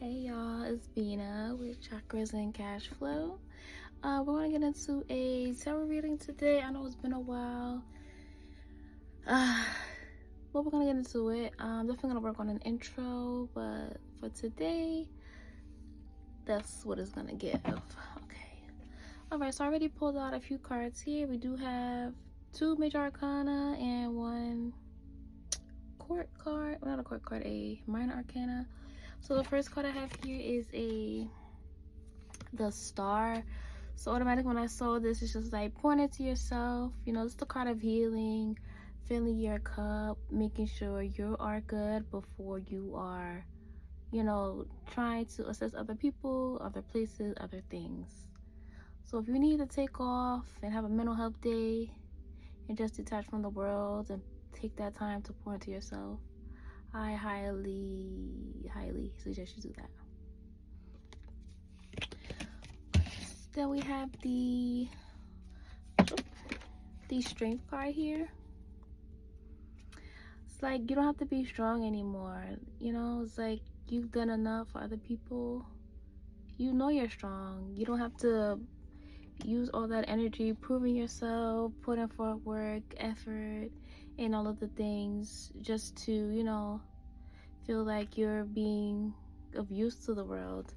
Hey y'all, it's Bina with Chakras and Cash Flow. We're going to get into a tarot reading today. I know it's been a while, uh, but we're going to get into it. I'm definitely going to work on an intro, but for today, that's what it's going to give. Okay. Alright, so I already pulled out a few cards here. We do have 2 Major Arcana and 1 Court card. Well, not a Court card, a Minor Arcana. So the first card I have here is the Star. So automatically when I saw this, it's just like pouring it to yourself. You know, it's the card of healing, filling your cup, making sure you are good before you are, trying to assess other people, other places, other things. So if you need to take off and have a mental health day and just detach from the world and take that time to pour into yourself, I highly suggest you do that. Then we have the Strength card here. It's like you don't have to be strong anymore. You know, it's like you've done enough for other people. You know you're strong. You don't have to use all that energy proving yourself, putting forth work, effort, and all of the things just to, feel like you're being of use to the world.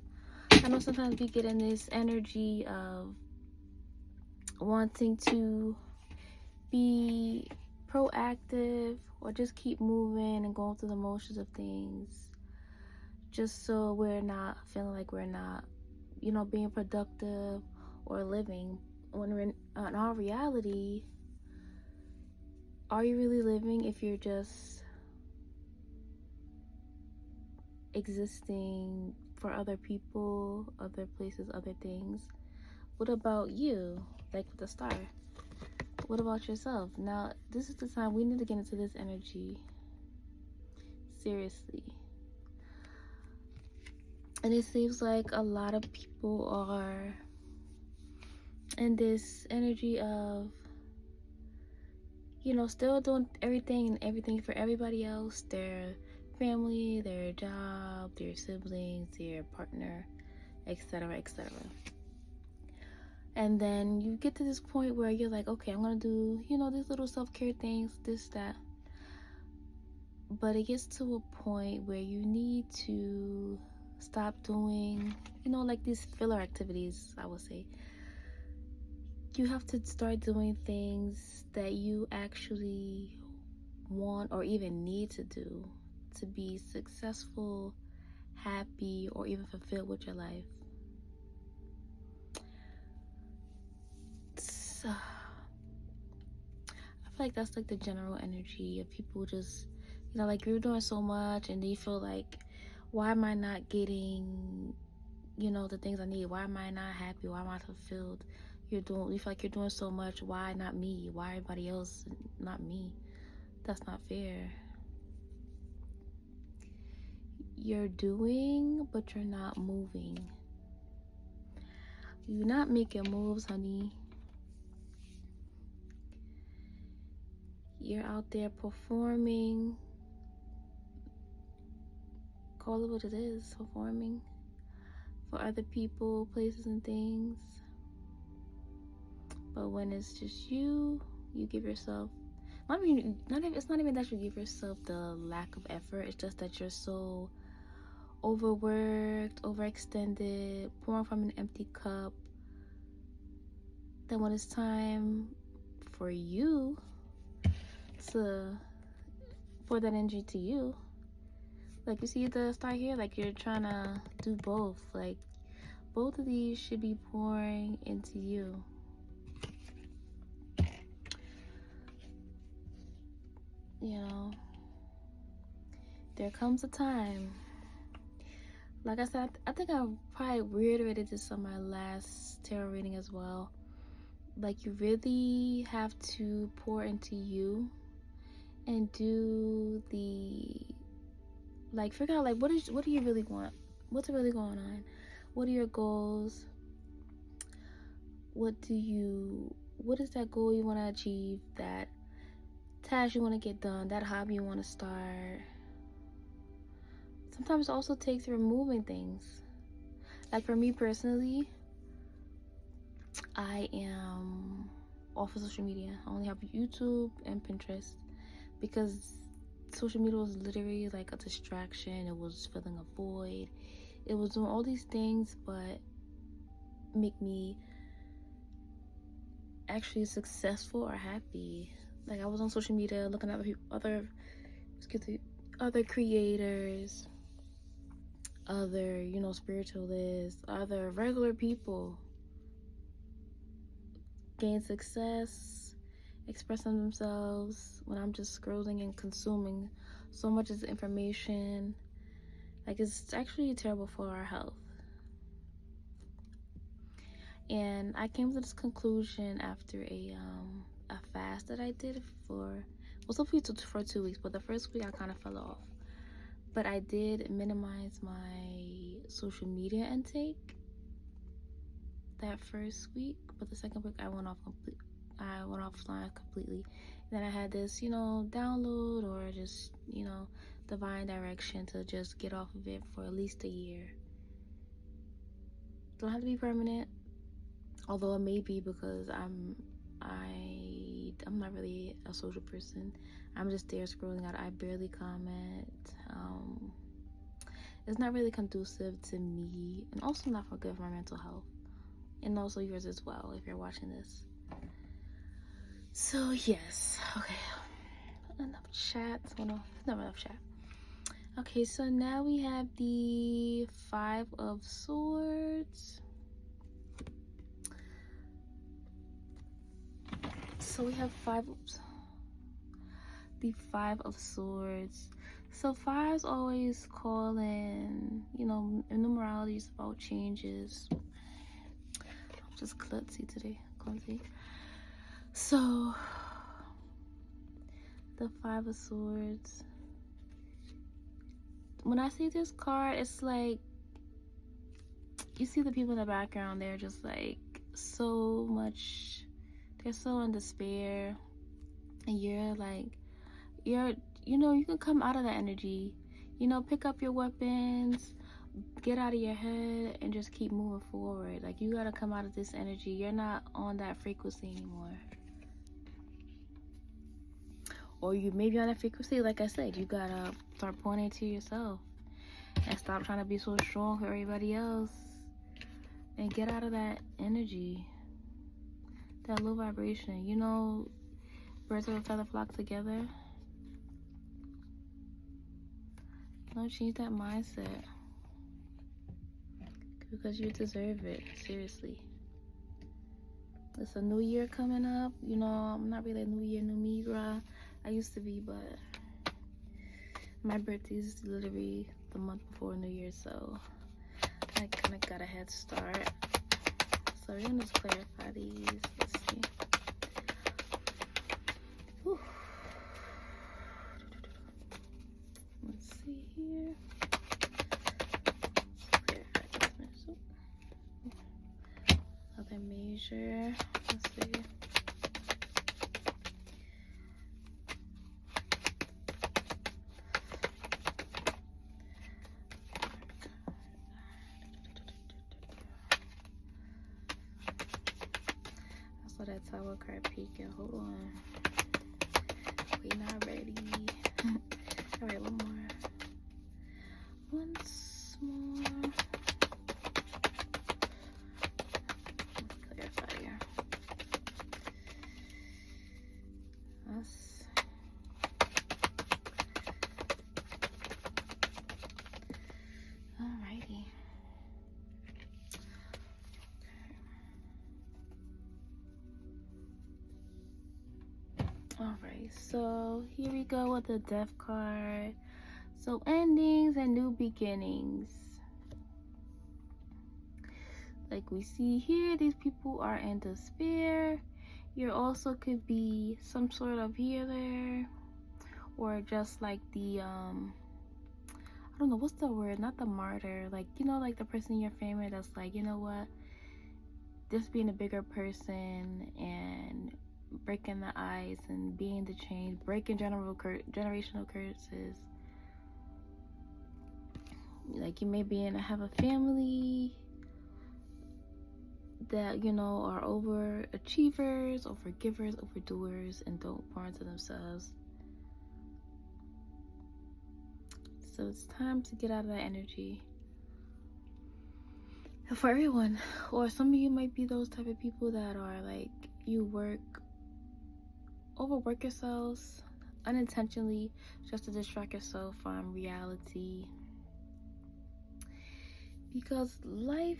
I know sometimes we get in this energy of wanting to be proactive or just keep moving and going through the motions of things just so we're not feeling like we're not, being productive or living. When we're in our reality, are you really living if you're just existing for other people, other places, other things? What about you? Like with the Star. What about yourself? Now, this is the time we need to get into this energy. Seriously. And it seems like a lot of people are in this energy of, still doing everything for everybody else, their family, their job, their siblings, their partner, etc., etc. And then you get to this point where you're like, okay, I'm gonna do, these little self-care things, this, that. But it gets to a point where you need to stop doing, like these filler activities, I would say. You have to start doing things that you actually want or even need to do to be successful, happy, or even fulfilled with your life. So, I feel like that's like the general energy of people just, like you're doing so much and then you feel like, why am I not getting, the things I need? Why am I not happy? Why am I fulfilled? You feel like you're doing so much. Why not me? Why everybody else, not me? That's not fair. You're doing, but you're not moving. You're not making moves, honey. You're out there performing. Call it what it is, performing for other people, places, and things. But when it's just you give yourself, it's not even that you give yourself the lack of effort. It's just that you're so overworked, overextended, pouring from an empty cup, that when it's time for you to pour that energy to you, like you see the Star here, like you're trying to do both. Like both of these should be pouring into you. There comes a time, like I said, I think I probably reiterated this on my last tarot reading as well. Like you really have to pour into you and do figure out like what do you really want? What's really going on? What are your goals? What is that goal you want to achieve? That task you want to get done? That hobby you want to start? sometimes it also takes removing things. Like for me personally, I am off of social media. I only have YouTube and Pinterest because social media was literally like a distraction. It was filling a void. It was doing all these things but make me actually successful or happy. Like I was on social media looking at other creators, other, you know, spiritualists, other regular people gain success, expressing themselves, when I'm just scrolling and consuming so much of information. Like it's actually terrible for our health. And I came to this conclusion after a fast that I did for, well, supposed to for 2 weeks, but the first week I kind of fell off. But I did minimize my social media intake that first week, but the second week I went offline completely. And then I had this, you know, download or just, you know, divine direction to just get off of it for at least a year. Don't have to be permanent, although it may be, because I'm not really a social person. I'm just there scrolling out. I barely comment. It's not really conducive to me, and also not for good for my mental health, and also yours as well if you're watching this. So yes, okay, enough chat. Well, no, not enough chat. Okay, so now we have the Five of Swords. So we have the Five of Swords. So fives always call in, you know, numerology is about changes. I'm just klutzy today, clumsy. So the Five of Swords. When I see this card, it's like you see the people in the background. They're just like so much. They're so in despair, and you're like, you know, you can come out of that energy, you know, pick up your weapons, get out of your head, and just keep moving forward. Like, you gotta come out of this energy. You're not on that frequency anymore. Or you may be on that frequency. Like I said, you gotta start pointing to yourself and stop trying to be so strong for everybody else, and get out of that energy, that low vibration. You know, birds of a feather flock together. Don't change that mindset, because you deserve it. Seriously. It's a new year coming up. You know, I'm not really a new year, new me, bruh. I used to be, but my birthday is literally the month before New Year, so I kind of got a head start. So we're gonna just clarify these. Let's see. Whew. Let's see here. Other major. Let's see. I saw that Tower card peeking. Hold on. We're not ready. All right, one more. Once more. Let's clarify here. Us. Alrighty. Alright, so here we go with the Death card. So endings and new beginnings. Like we see here, these people are in despair. You also could be some sort of healer, or just like the I don't know, what's the word, not the martyr, like, you know, like the person in your family that's like, you know what, just being a bigger person and breaking the ice and being the change, breaking generational curses. Like you may be in have a family that, you know, are overachievers, overgivers, overdoers, and don't pour into themselves. So it's time to get out of that energy. And for everyone, or some of you might be those type of people that are like, you overwork yourselves unintentionally just to distract yourself from reality. Because life,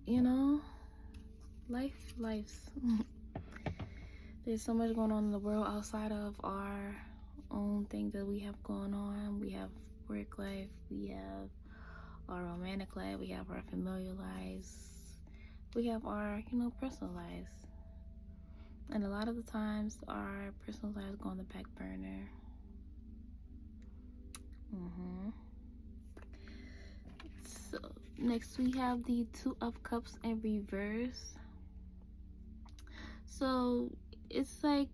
you know, life's. There's so much going on in the world outside of our own thing that we have going on. We have work life, we have our romantic life, we have our familial lives, we have our, you know, personal lives. And a lot of the times our personal lives go on the back burner. So next we have the Two of Cups in reverse. So it's like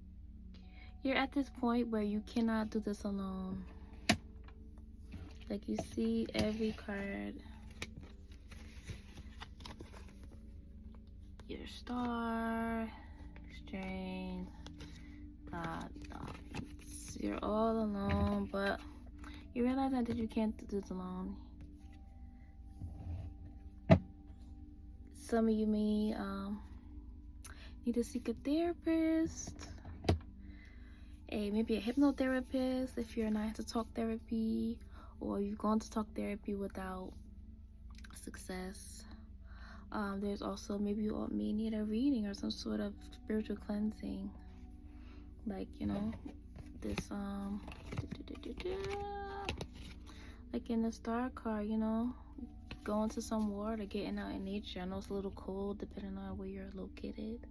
you're at this point where you cannot do this alone. Like you see every card, your Star, Strength, God, you're all alone, but you realize that you can't do this alone. Some of you may need to seek a therapist, maybe a hypnotherapist if you're not into talk therapy, or you've gone to talk therapy without success. There's also, maybe you may need a reading or some sort of spiritual cleansing, like, you know, this like in the Star card, you know, going to some water, getting out in nature. I know it's a little cold depending on where you're located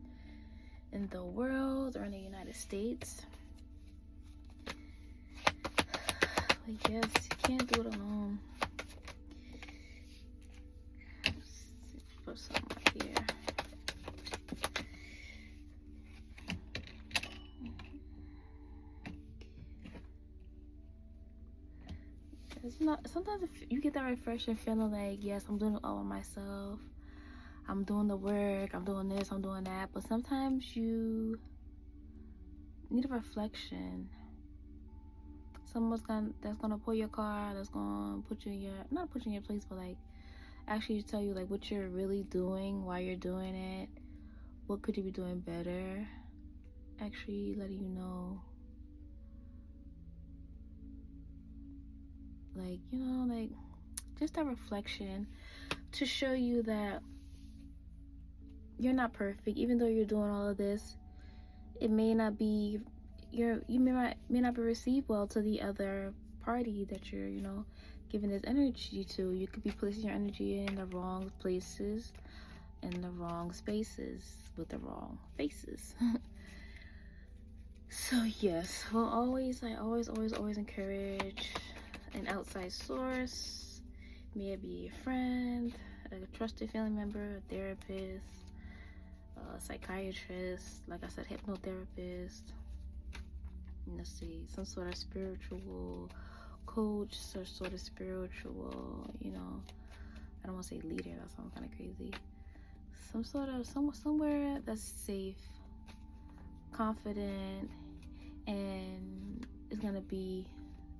in the world or in the United States, but yes, you can't do it alone. Put some right here. It's not, sometimes if you get that refreshing feeling like, yes, I'm doing it all by myself, I'm doing the work, I'm doing this, I'm doing that, but sometimes you need a reflection. Someone's that's gonna pull your car, that's gonna put you in your, not put you in your place, but like actually tell you like what you're really doing, why you're doing it, what could you be doing better, actually letting you know, like, you know, like just that reflection to show you that you're not perfect. Even though you're doing all of this, it may not be, you may not be received well to the other party that you're, you know, giving this energy to. You could be placing your energy in the wrong places, in the wrong spaces, with the wrong faces. So yes, well, I always encourage an outside source. May it be a friend, a trusted family member, a therapist, a psychiatrist, like I said, hypnotherapist. Let's see, some sort of spiritual coach, some sort of spiritual, you know, I don't want to say leader, that sounds kind of crazy. Some sort of, somewhere that's safe, confident, and is gonna be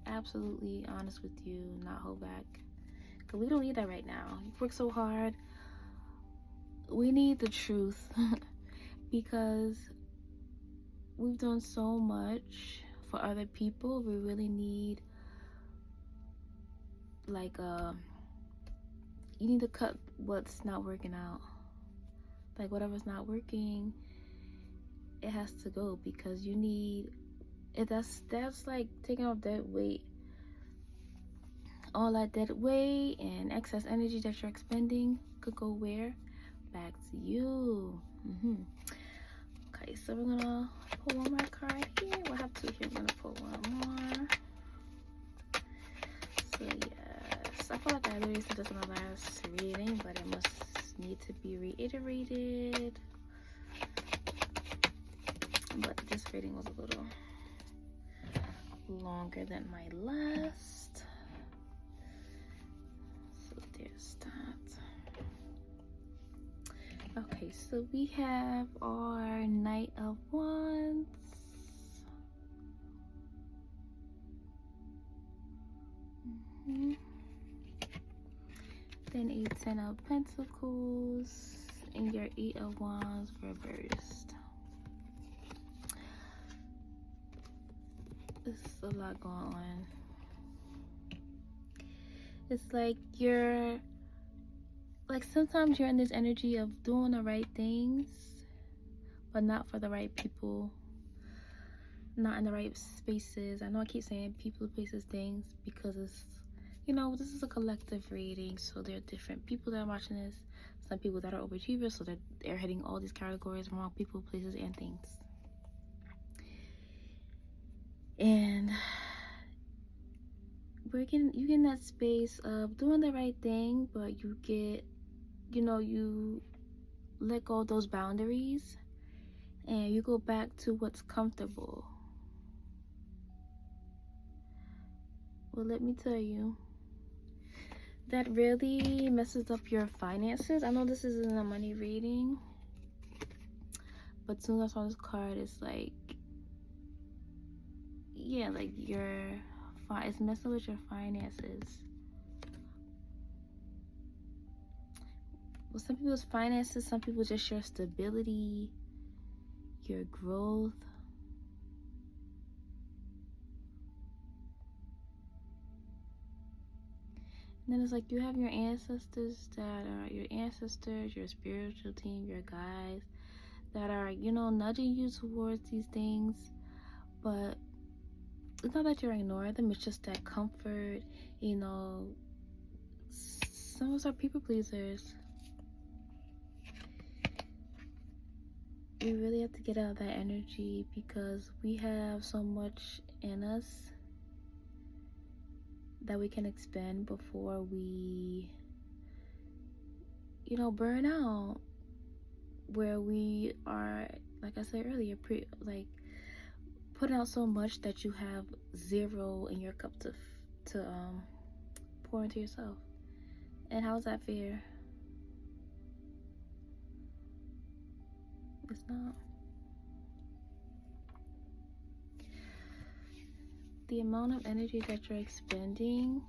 absolutely honest with you, not hold back. Because we don't need that right now. You work so hard. We need the truth because we've done so much for other people. We really need, like, you need to cut what's not working out. Like, whatever's not working, it has to go, because you need it. That's like taking off dead weight. All that dead weight and excess energy that you're expending could go where? Back to you. Okay, so we're gonna pull one more card here. We'll have two here. I'm gonna pull one more. So yes, I feel like I already said this in my last reading, but it must need to be reiterated. But this reading was a little longer than my last. there's that. Okay, so we have our Knight of Wands. Then a Ten of Pentacles and your Eight of Wands reversed. There's a lot going on. It's like sometimes you're in this energy of doing the right things, but not for the right people, not in the right spaces. I know I keep saying people, places, things because it's, you know, this is a collective reading, so there are different people that are watching this. Some people that are overachievers, so they're hitting all these categories, wrong people, places, and things. And you get in that space of doing the right thing, but you get, you know, you let go of those boundaries and you go back to what's comfortable. Well, let me tell you, that really messes up your finances. I know this isn't a money reading, but as soon as I saw this card, it's like, yeah, like it's messing with your finances. Well, some people's finances, some people just your stability, your growth. And then it's like you have your ancestors that are your spiritual team, your guides that are, you know, nudging you towards these things. But it's not that you're ignoring them, it's just that comfort, you know. Some of us are people pleasers. We really have to get out of that energy because we have so much in us that we can expend before we, you know, burn out. Where we are, like I said earlier, putting out so much that you have zero in your cup to pour into yourself. And how's that fair? It's not. The amount of energy that you're expending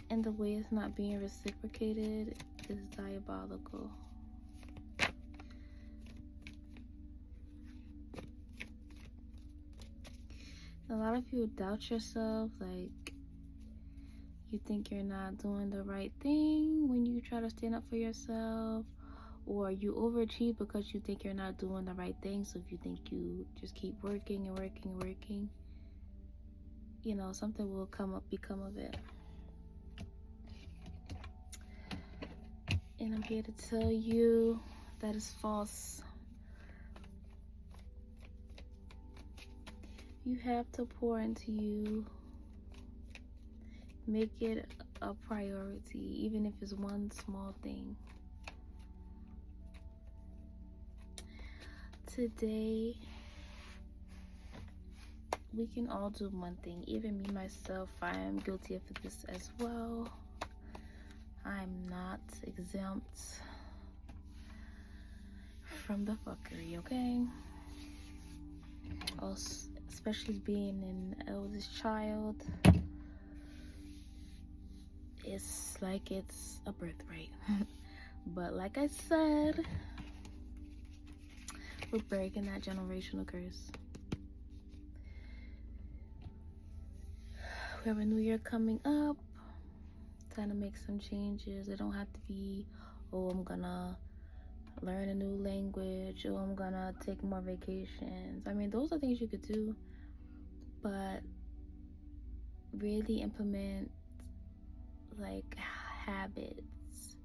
and the way it's not being reciprocated is diabolical. A lot of you doubt yourself, like you think you're not doing the right thing when you try to stand up for yourself, or you overachieve because you think you're not doing the right thing. So if you think you just keep working and working and working, you know, something will become of it. And I'm here to tell you that is false. You have to pour into you. Make it a priority, even if it's one small thing. Today, we can all do one thing. Even me, myself, I am guilty of this as well. I'm not exempt from the fuckery, okay? Also, especially being an eldest child, it's like it's a birthright. But like I said, we're breaking that generational curse. We have a new year coming up. Time to make some changes. It don't have to be, oh, I'm gonna learn a new language, or I'm gonna take more vacations. I mean, those are things you could do, but really implement like habits.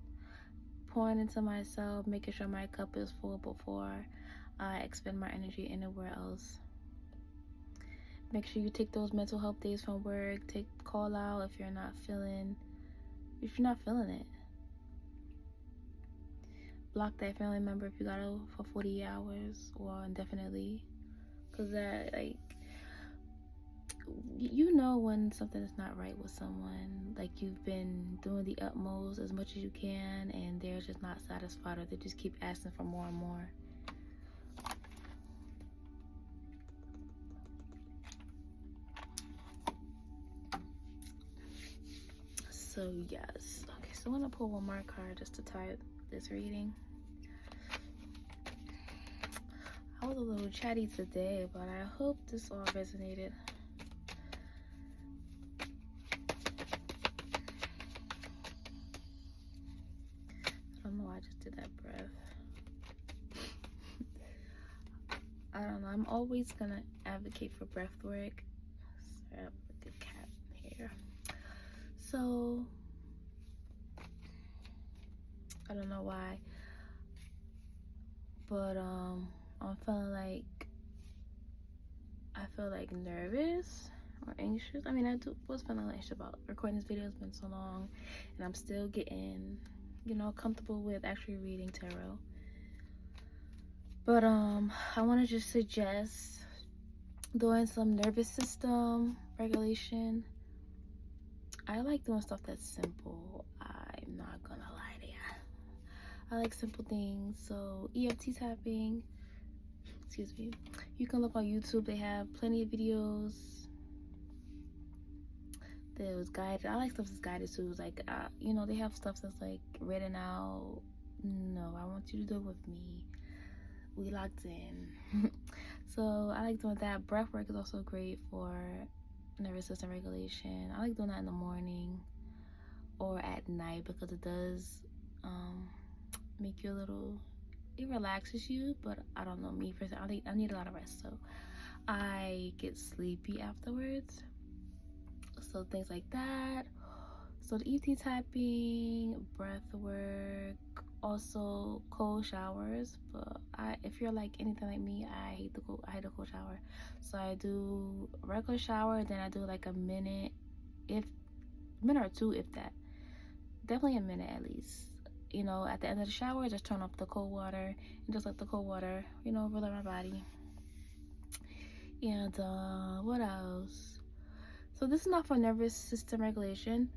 Pouring into myself, making sure my cup is full before I expend my energy anywhere else. Make sure you take those mental health days from work. Call out if you're not feeling it. Block that family member if you gotta for 40 hours or indefinitely, because that, like, you know, when when something is not right with someone, like you've been doing the utmost as much as you can and they're just not satisfied, or they just keep asking for more and more. So yes, okay, so I'm gonna pull one more card just to tie up this reading. I was a little chatty today, but I hope this all resonated. I don't know why I just did that breath. I don't know, I'm always gonna advocate for breath work. Sorry, I have a good cat here. So I don't know why, but I'm feeling like, I feel like nervous or anxious. I mean, was feeling anxious about recording this video. It's been so long, and I'm still getting, you know, comfortable with actually reading tarot. But I want to just suggest doing some nervous system regulation. I like doing stuff that's simple. I'm not gonna lie to you. I like simple things. So EFT tapping, excuse me, you can look on YouTube. They have plenty of videos that was guided. I like stuff that's guided too. It's like, you know, they have stuff that's like written out. No, I want you to do it with me. We locked in. So I like doing that. Breath work is also great for nervous system regulation. I like doing that in the morning or at night because it does make you a little, it relaxes you, but I don't know, me personally, I need a lot of rest, so I get sleepy afterwards. So things like that. So the EFT tapping, breath work, also cold showers. But if you're like anything like me, I hate the cold shower. So I do a regular shower, then I do like a minute or two, if that. Definitely a minute at least. You know, at the end of the shower, just turn off the cold water and just let the cold water, you know, roll my body. And what else? So this is not for nervous system regulation,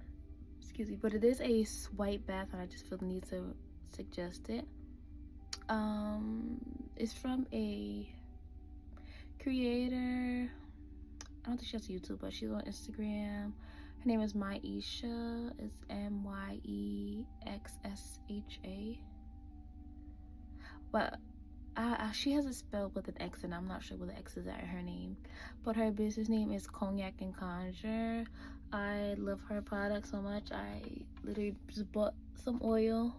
excuse me, but it is a swipe bath, and I just feel the need to suggest it. It's from a creator. I don't think she has YouTube, but she's on Instagram. Her name is Myexsha. It's Myexsha. But she has it spelled with an X, and I'm not sure what the X is at her name. But her business name is Cognac and Conjure. I love her product so much. I literally just bought some oil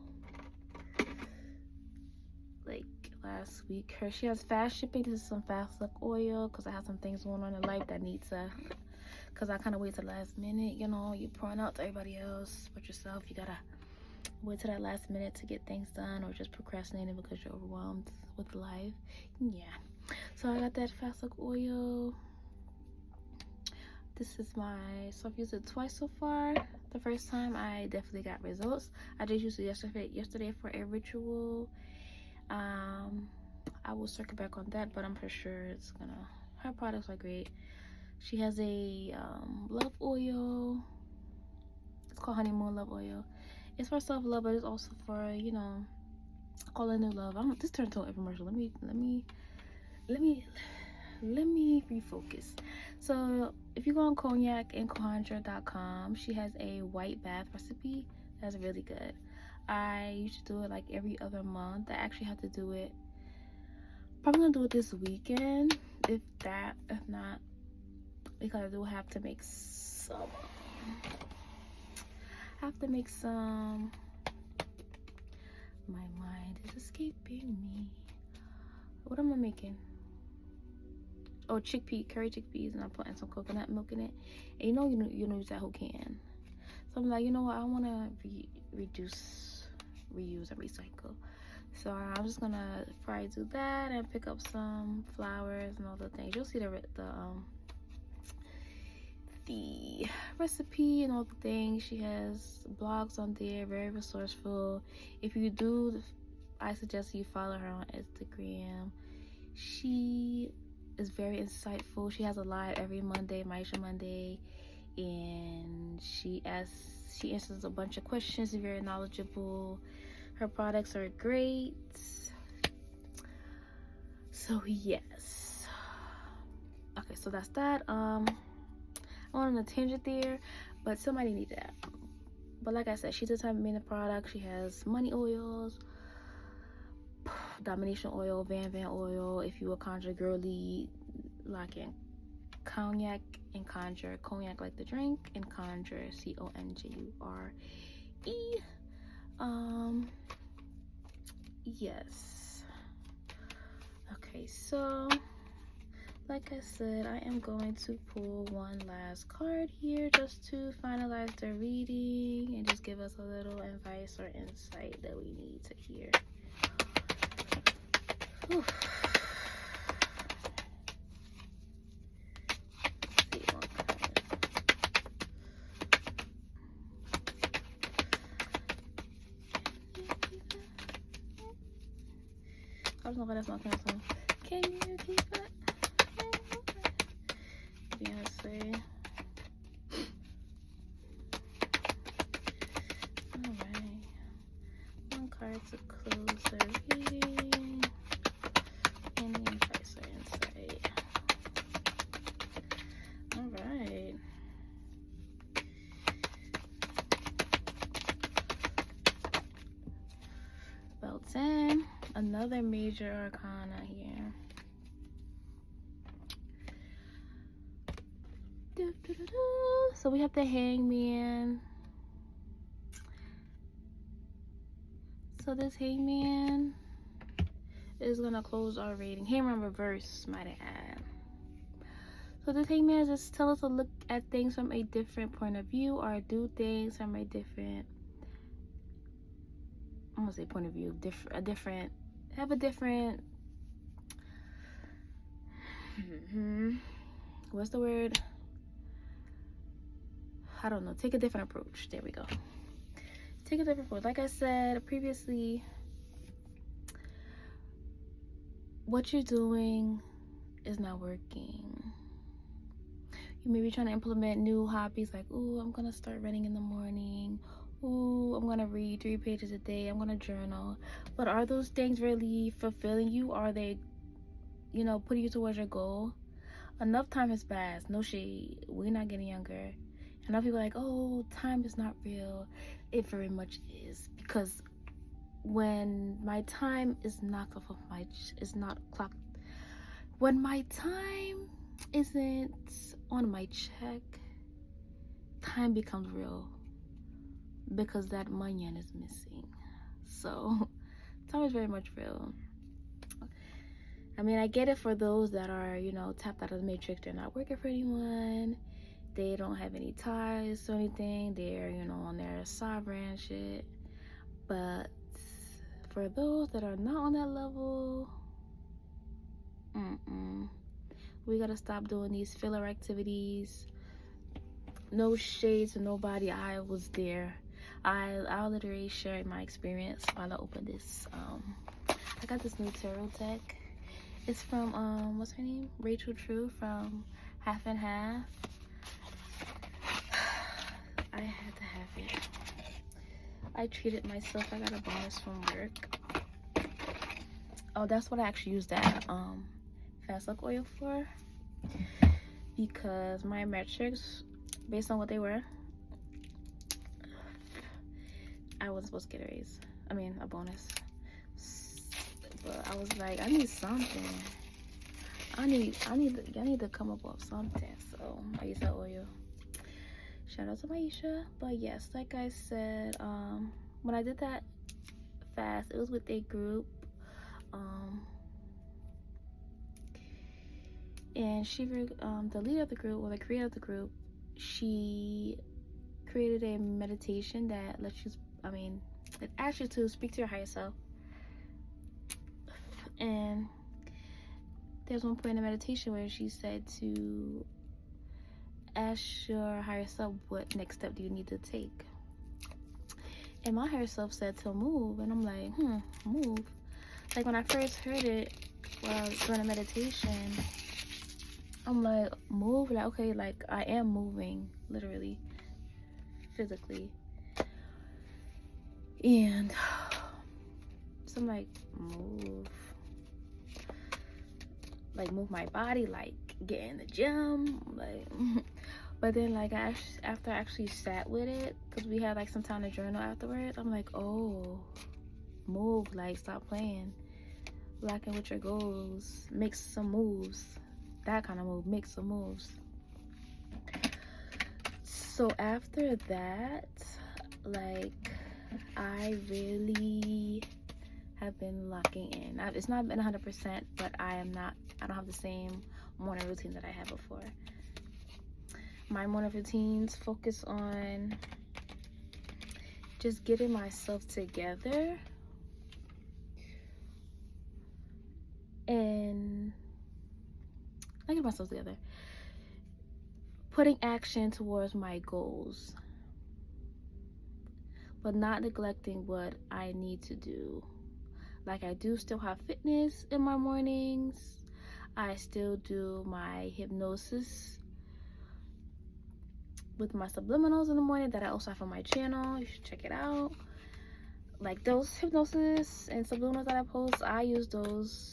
like last week. She has fast shipping. This is some fast look oil because I have some things going on in life that need to, because I kind of wait till the last minute. You know, you're pouring out to everybody else but yourself. You gotta wait till that last minute to get things done, or just procrastinating because you're overwhelmed with life. Yeah, so I got that fast look oil. This is so I've used it twice so far. The first time I definitely got results. I just used it yesterday for a ritual. I will circle back on that, but I'm for sure it's gonna, her products are great. She has a love oil. It's called honeymoon love oil. It's for self-love, but it's also for, you know, all in new love. This turned into an infomercial. Let me refocus. So if you go on cognacandconjure.com, she has a white bath recipe that's really good. I used to do it like every other month. I actually have to do it, probably gonna do it this weekend, if not, because I do have to make some. My mind is escaping me. What am I making? Oh, curry chickpeas, and I'm putting some coconut milk in it. And you don't use that whole can. So I'm like, you know what? I want to reduce, reuse, and recycle. So I'm just gonna probably do that and pick up some flowers and all the things. You'll see the recipe and all the things. She has blogs on there, very resourceful. If you do, I suggest you follow her on Instagram. She is very insightful. She has a live every Monday, Myexsha Monday, and she answers a bunch of questions, very knowledgeable. Her products are great. So yes. Okay, so that's that. I went on a tangent there, but somebody needed that. But like I said, she's the type of main product. She has money oils, domination oil, Van oil. If you a conjure girly, like in cognac and conjure, cognac like the drink, and conjure CONJURE. Yes. Okay, so like I said, I am going to pull one last card here just to finalize the reading and just give us a little advice or insight that we need to hear. Whew. I don't know if that's not cancel. Can you keep it? Beyonce. Alright. One card to close the reading. And the advice or insight. Alright. Well, 10. Another major arcana here. So we have the Hangman. So this Hangman is gonna close our reading. Hangman reverse, might I add. So this Hangman is just tell us to look at things from a different point of view, or do things from a different, I'm gonna say point of view, have a different, what's the word? I don't know, take a different approach. There we go. Take a different approach. Like I said previously, what you're doing is not working. You may be trying to implement new hobbies like, ooh, I'm gonna start running in the morning. Ooh, I'm gonna read 3 pages a day. I'm gonna journal. But are those things really fulfilling you? Are they, you know, putting you towards your goal? Enough time has passed. No shade. We're not getting younger. I know people are like, oh, time is not real. It very much is, because when my time is knocked off of my, is not clocked, when my time isn't on my check, time becomes real, because that money is missing. So time is very much real. I mean, I get it for those that are, you know, tapped out of the matrix. They're not working for anyone. They don't have any ties or anything. They're, you know, on their sovereign shit. But for those that are not on that level, we gotta stop doing these filler activities. No shade to nobody. I was there. I'll literally share my experience while I open this. I got this new tarot deck. It's from what's her name? Rachel True from Half and Half. I had to have it. I treated myself. I got a bonus from work. Oh, that's what I actually used that Fast Luck oil for, because my metrics, based on what they were, I wasn't supposed to get a raise. I mean, a bonus. But I was like, I need something. I need to come up with something. So I used that oil. Shout out to Maisha. But yes, like I said, when I did that fast, it was with a group. And she, the leader of the group, or the creator of the group, she created a meditation that lets you, it asks you to speak to your higher self. And there's one point in the meditation where she said to ask your higher self, what next step do you need to take? And my higher self said to move. And I'm like, move. Like when I first heard it while I was doing a meditation, I'm like, move, like, okay, like I am moving, literally, physically. And so I'm like, move my body, like get in the gym, like. But then, like, after I actually sat with it, because we had like some time to journal afterwards, I'm like, oh, move, like stop playing, locking with your goals, make some moves, that kind of move, make some moves. So after that, like, I really have been locking in. It's not been 100%, but I don't have the same morning routine that I had before. My morning routines focus on just getting myself together and putting action towards my goals, but not neglecting what I need to do. Like, I do still have fitness in my mornings. I still do my hypnosis with my subliminals in the morning that I also have on my channel. You should check it out. Like, those hypnosis and subliminals that I post, I use those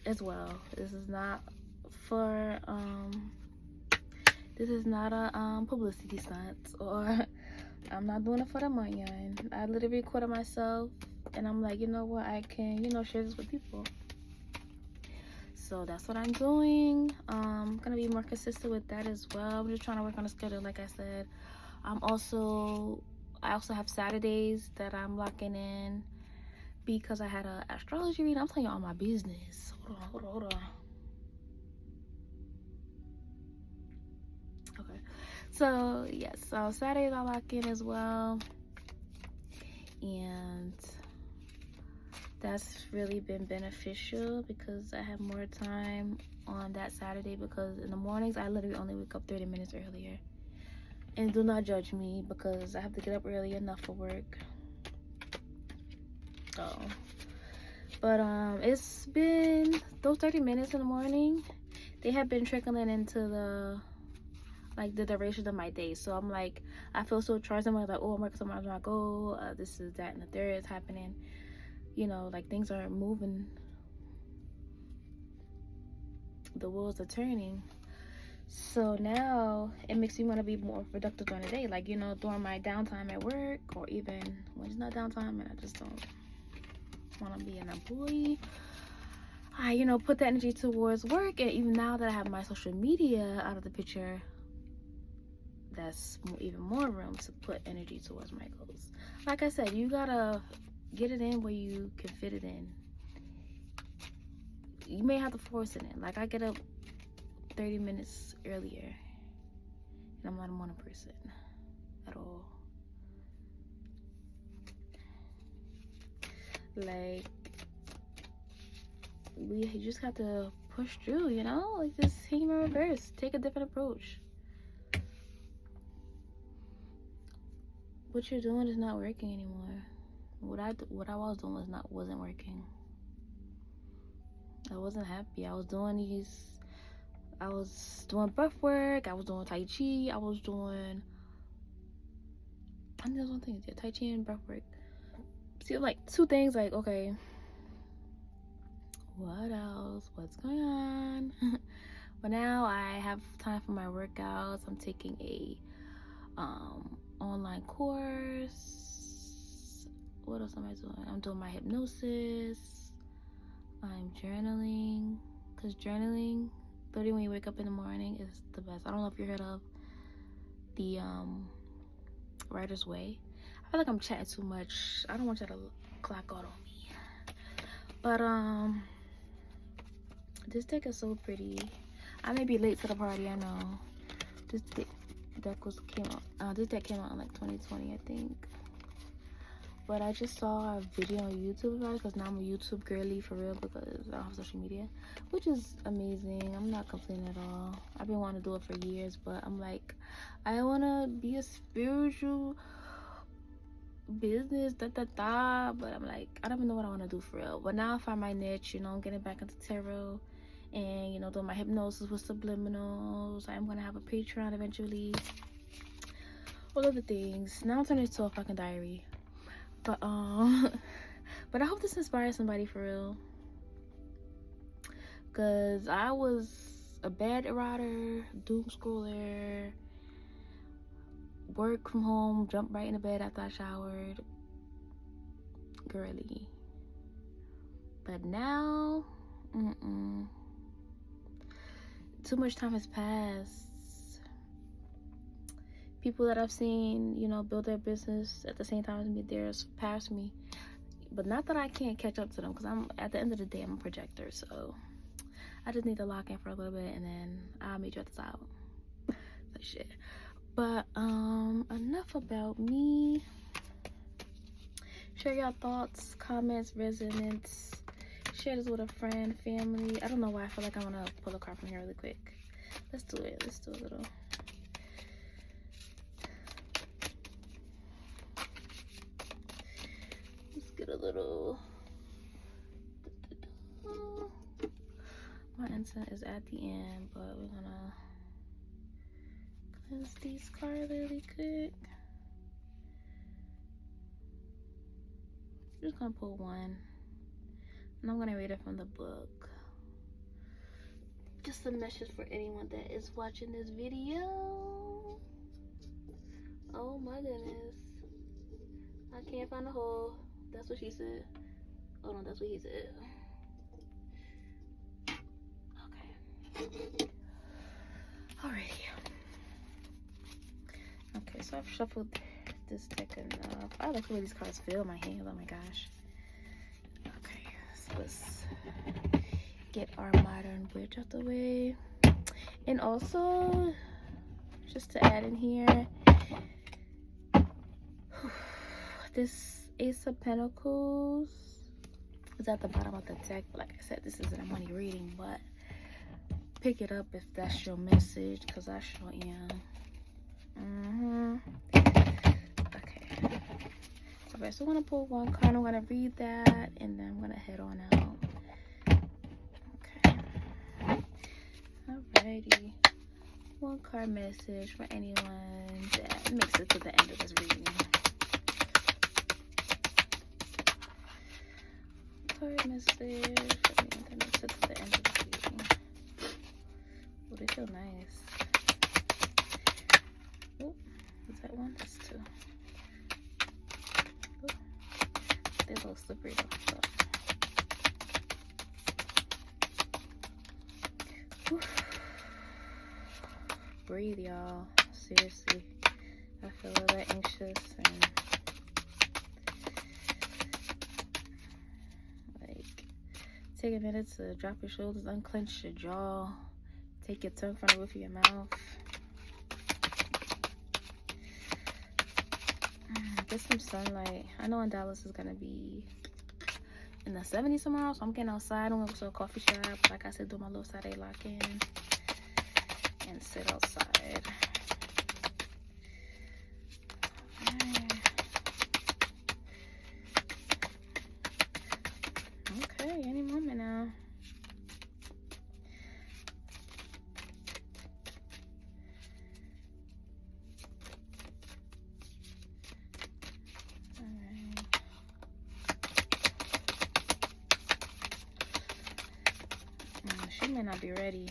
as well. This is not for a publicity stunt, or I'm not doing it for the money. I literally recorded myself, and I'm like, you know what, I can, share this with people. So that's what I'm doing. I'm gonna be more consistent with that as well. I'm just trying to work on a schedule, like I said. I also have Saturdays that I'm locking in because I had an astrology reading. I'm telling you all my business. Hold on. Okay. So yes, so Saturdays I lock in as well, and that's really been beneficial because I have more time on that Saturday, because in the mornings I literally only wake up 30 minutes earlier. And do not judge me because I have to get up early enough for work. So, but it's been those 30 minutes in the morning, they have been trickling into the duration of my day. So I'm like, I feel so charged. I'm like, oh, I'm working so much, my goal, this is that and the third is happening. Like, things are moving, the wheels are turning. So now it makes me want to be more productive during the day, like, during my downtime at work, or even when it's not downtime and I just don't want to be an employee. I put the energy towards work. And even now that I have my social media out of the picture, that's even more room to put energy towards my goals. Like I said, you gotta get it in where you can fit it in. You may have to force it in. Like, I get up 30 minutes earlier, and I'm not a morning person at all. Like, you just have to push through, like, just hang in reverse, take a different approach. What you're doing is not working anymore. What I was doing wasn't working. I wasn't happy. I was doing breath work, I was doing Tai Chi, I think there's one thing, Tai Chi and breath work. See, like, two things, like, okay, what else? What's going on? But now I have time for my workouts. I'm taking a online course. What else am I doing? I'm doing my hypnosis. I'm journaling, because journaling, literally when you wake up in the morning, is the best. I don't know if you heard of the Writer's Way. I feel like I'm chatting too much. I don't want you to clock out on me. But this deck is so pretty. I may be late to the party, I know. This deck came out in like 2020, I think. But I just saw a video on YouTube about it, because now I'm a YouTube girly for real, because I don't have social media, which is amazing. I'm not complaining at all. I've been wanting to do it for years, but I'm like, I want to be a spiritual business, but I'm like, I don't even know what I want to do for real. But now I find my niche, I'm getting back into tarot and, you know, doing my hypnosis with subliminals. I'm gonna have a Patreon eventually. All of the things. Now I'm turning into a fucking diary. But but I hope this inspires somebody for real. Cause I was a bed rotter, doom scroller, work from home, jump right into bed after I showered. Girly. But now, too much time has passed. People that I've seen, you know, build their business at the same time as me, they're past me. But not that I can't catch up to them, because I'm, at the end of the day, I'm a projector. So I just need to lock in for a little bit, and then I'll meet you at the top. So shit. But enough about me. Share your thoughts, comments, resonance. Share this with a friend, family. I don't know why I feel like I want to pull a card from here really quick. Let's do it. Let's do a little. Let's get a little. My incense is at the end, but we're gonna cleanse these cards really quick. I'm just gonna pull one, and I'm gonna read it from the book. Just a message for anyone that is watching this video. Oh my goodness, I can't find a hole. That's what she said. Oh no, that's what he said. Okay. Alrighty. Okay, so I've shuffled this deck enough. I like the way these cards feel in my hands. Oh my gosh. Okay, so let's get our modern witch out the way. And also, just to add in here, this Ace of Pentacles is at the bottom of the deck. Like I said, this isn't a money reading, but pick it up if that's your message, because I sure am. Okay. Alright, so I'm going to pull one card. I'm going to read that, and then I'm going to head on out. Okay. Alrighty. One card message for anyone that makes it to the end of this reading. Card message for anyone that makes it to the end of this reading. Oh, they feel nice. Oh, is that one? That's two. Oh, they're a little slippery though. So. Breathe, y'all. Seriously. I feel a little anxious and like, take a minute to drop your shoulders, unclench your jaw, take your tongue from the roof of your mouth. Get some sunlight. I know in Dallas is gonna be in the 70s tomorrow, so I'm getting outside. I'm gonna go to a coffee shop. Like I said, do my little Saturday lock-in and sit outside. Okay, any moment now. She may not be ready.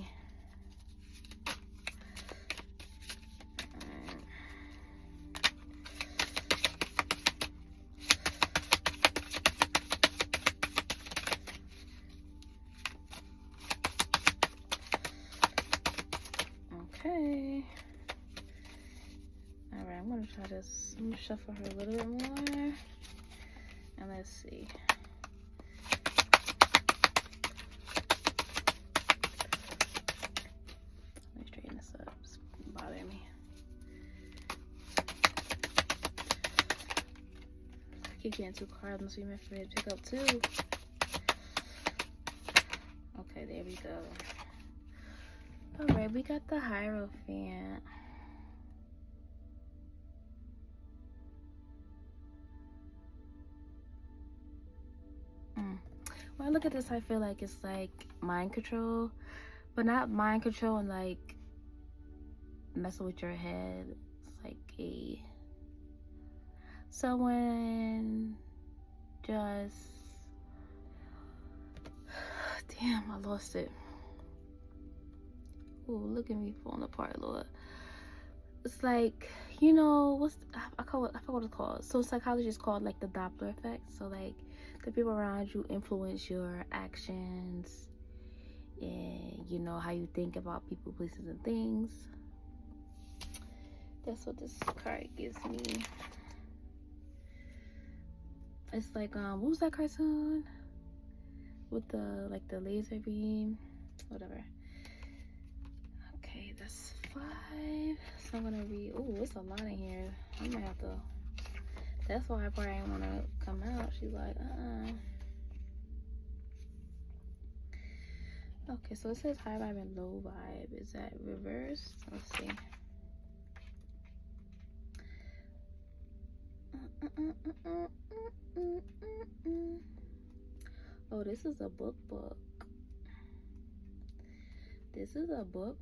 Okay. Alright, I'm gonna try this. I'm gonna shuffle her a little bit more. And let's see. Let me straighten this up. It's bothering me. I keep getting two cards, must be meant for me to pick up two. Okay, there we go. Alright, we got the Hierophant. When I look at this, I feel like it's like mind control, but not mind control and like messing with your head. It's like someone just, damn, I lost it. Ooh, look at me falling apart, Lord. It's like, you know, I forgot what it's called. So psychology is called like the Doppler effect. So like the people around you influence your actions and, you know, how you think about people, places, and things. That's what this card gives me. It's like, what was that cartoon with the like the laser beam, whatever. Okay, that's 5. So I'm gonna read. Oh, it's a lot in here. I might have to. That's why I probably didn't want to come out. She's like, Okay, so it says high vibe and low vibe. Is that reversed? Let's see. Oh, this is a book. This is a book.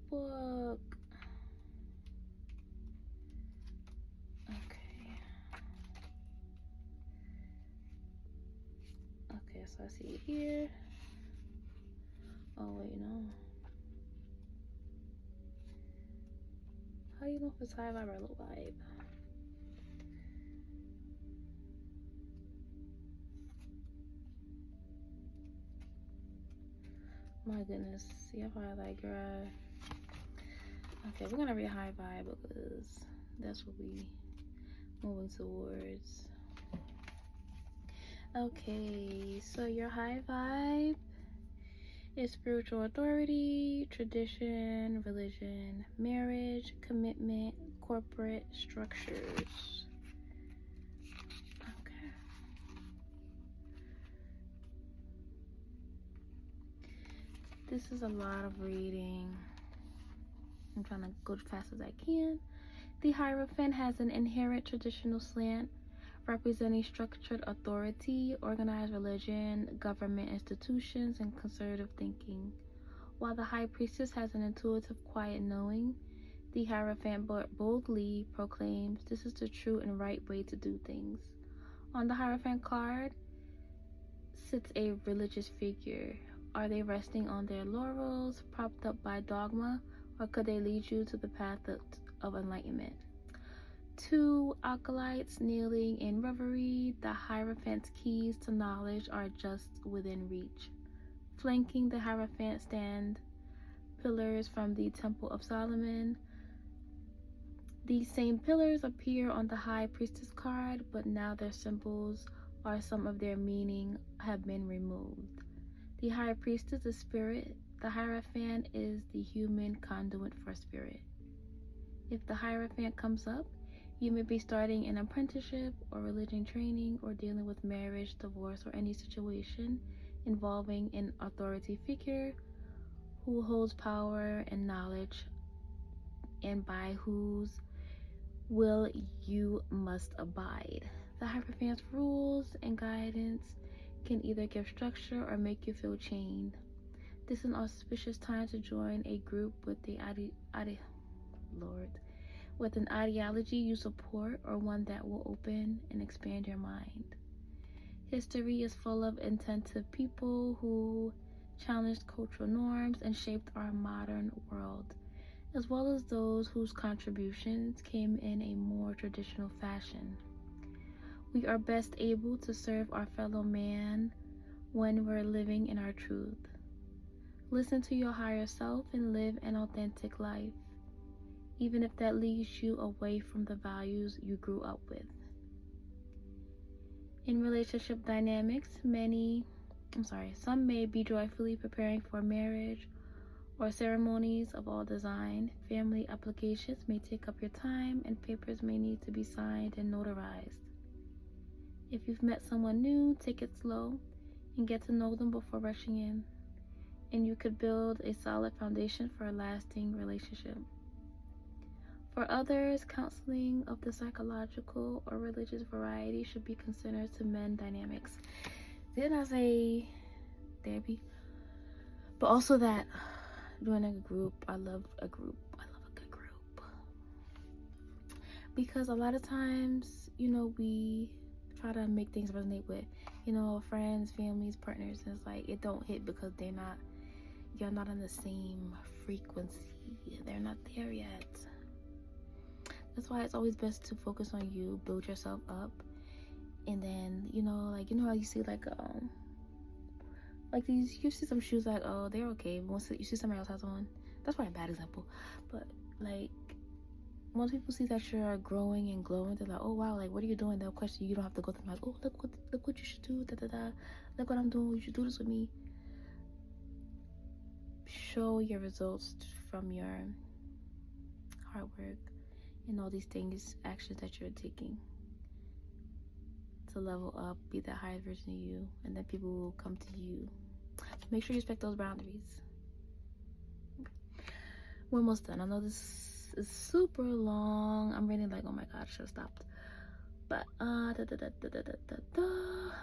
Okay, so I see it here. Oh, wait, no. How do you know if it's high vibe or low vibe? My goodness. See, I'm probably like, girl. Okay, we're gonna read high vibe because that's what we moving towards. Okay, so your high vibe is spiritual authority, tradition, religion, marriage, commitment, corporate structures. Okay. This is a lot of reading. I'm trying to go as fast as I can. The Hierophant has an inherent traditional slant representing structured authority, organized religion, government institutions, and conservative thinking. While the High Priestess has an intuitive, quiet knowing, the Hierophant boldly proclaims this is the true and right way to do things. On the Hierophant card sits a religious figure. Are they resting on their laurels, propped up by dogma, or could they lead you to the path of enlightenment? 2 acolytes kneeling in reverie, the Hierophant's keys to knowledge are just within reach. Flanking the Hierophant stand pillars from the Temple of Solomon. These same pillars appear on the High Priestess card, but now their symbols or some of their meaning have been removed. The High Priestess is spirit. The Hierophant is the human conduit for spirit. If the Hierophant comes up, you may be starting an apprenticeship or religion training or dealing with marriage, divorce, or any situation involving an authority figure who holds power and knowledge and by whose will you must abide. The Hierophant's rules and guidance can either give structure or make you feel chained. This is an auspicious time to join a group with with an ideology you support or one that will open and expand your mind. History is full of attentive people who challenged cultural norms and shaped our modern world, as well as those whose contributions came in a more traditional fashion. We are best able to serve our fellow man when we're living in our truth. Listen to your higher self and live an authentic life, even if that leads you away from the values you grew up with. In relationship dynamics, some may be joyfully preparing for marriage or ceremonies of all design. Family applications may take up your time and papers may need to be signed and notarized. If you've met someone new, take it slow and get to know them before rushing in, and you could build a solid foundation for a lasting relationship. For others, counseling of the psychological or religious variety should be considered to mend dynamics. Didn't I say therapy. But also that doing a group, I love a group. I love a good group. Because a lot of times, you know, we try to make things resonate with, you know, friends, families, partners, and it's like it don't hit because you're not on the same frequency. They're not there yet. That's why it's always best to focus on you, build yourself up, and then, you know, like, you know how you see like these, you see some shoes like, oh, they're okay, but once you see somebody else has on, that's probably a bad example, but like once people see that you're growing and glowing, they're like, oh wow, like what are you doing? They'll question you. You don't have to go to them like, oh, look what you should do, da da da, look what I'm doing, you should do this with me. Show your results from your hard work and all these things, actions that you're taking to level up, be that higher version of you, and then people will come to you. Make sure you respect those boundaries. We're almost done. I know this is super long. I'm really like, oh my god, I should have stopped. But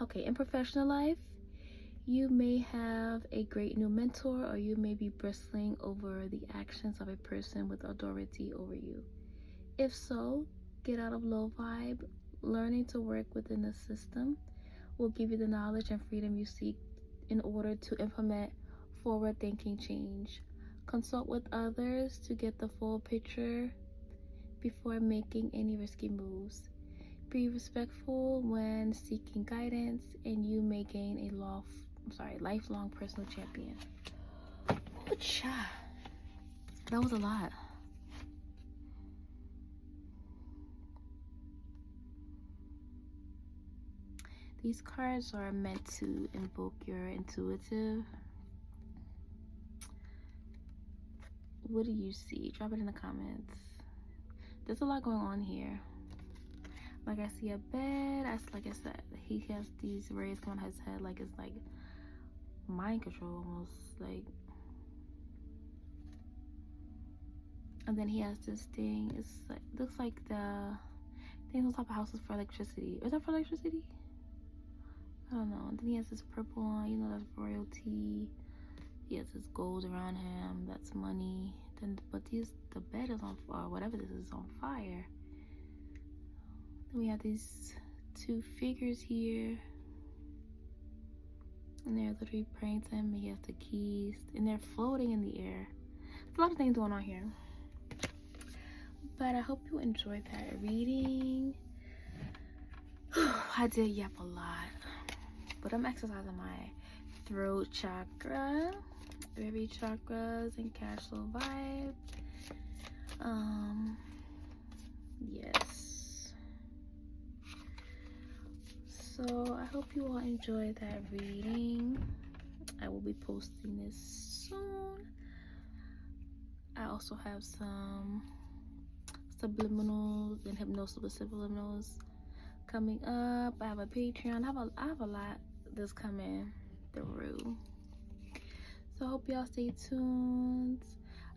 okay, in professional life, you may have a great new mentor, or you may be bristling over the actions of a person with authority over you. If so, get out of low vibe. Learning to work within the system will give you the knowledge and freedom you seek in order to implement forward-thinking change. Consult with others to get the full picture before making any risky moves. Be respectful when seeking guidance, and you may gain a lifelong personal champion. Good job. That was a lot. These cards are meant to invoke your intuitive. What do you see? Drop it in the comments. There's a lot going on here. Like I see a bed. Like I said, he has these rays coming on his head, like it's like mind control almost, like. And then he has this thing. It's like, looks like the things on top of houses for electricity. Is that for electricity? I don't know. And then he has this purple on, you know, that's royalty. He has this gold around him, that's money. Then, but the bed is on fire, whatever this is on fire. Then we have these two figures here, and they're literally praying to him. And he has the keys, and they're floating in the air. There's a lot of things going on here. But I hope you enjoyed that reading. I did yap a lot, but I'm exercising my throat chakra, very chakras and cash flow vibe. Yes. So I hope you all enjoyed that reading. I will be posting this soon. I also have some subliminals and hypnosis with subliminals coming up. I have a Patreon. I have a lot that's coming through. So I hope y'all stay tuned.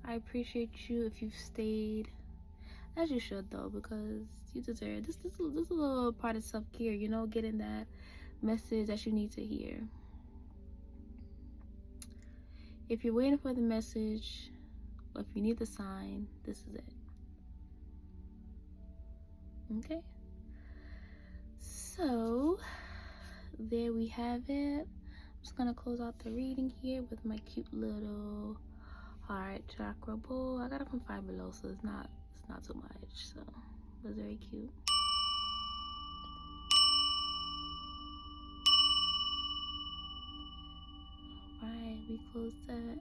I appreciate you if you've stayed, as you should though, because you deserve this. This is a little part of self-care, you know, getting that message that you need to hear. If you're waiting for the message, or if you need the sign, this is it. Okay, so there we have it. I'm just gonna close out the reading here with my cute little heart chakra bowl. I got it from Five Below, so it's not too much, so it was very cute. Alright, we close that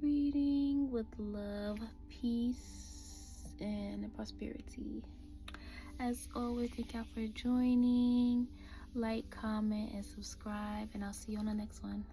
reading with love, peace, and prosperity. As always, thank y'all for joining. Like, comment, and subscribe, and I'll see you on the next one.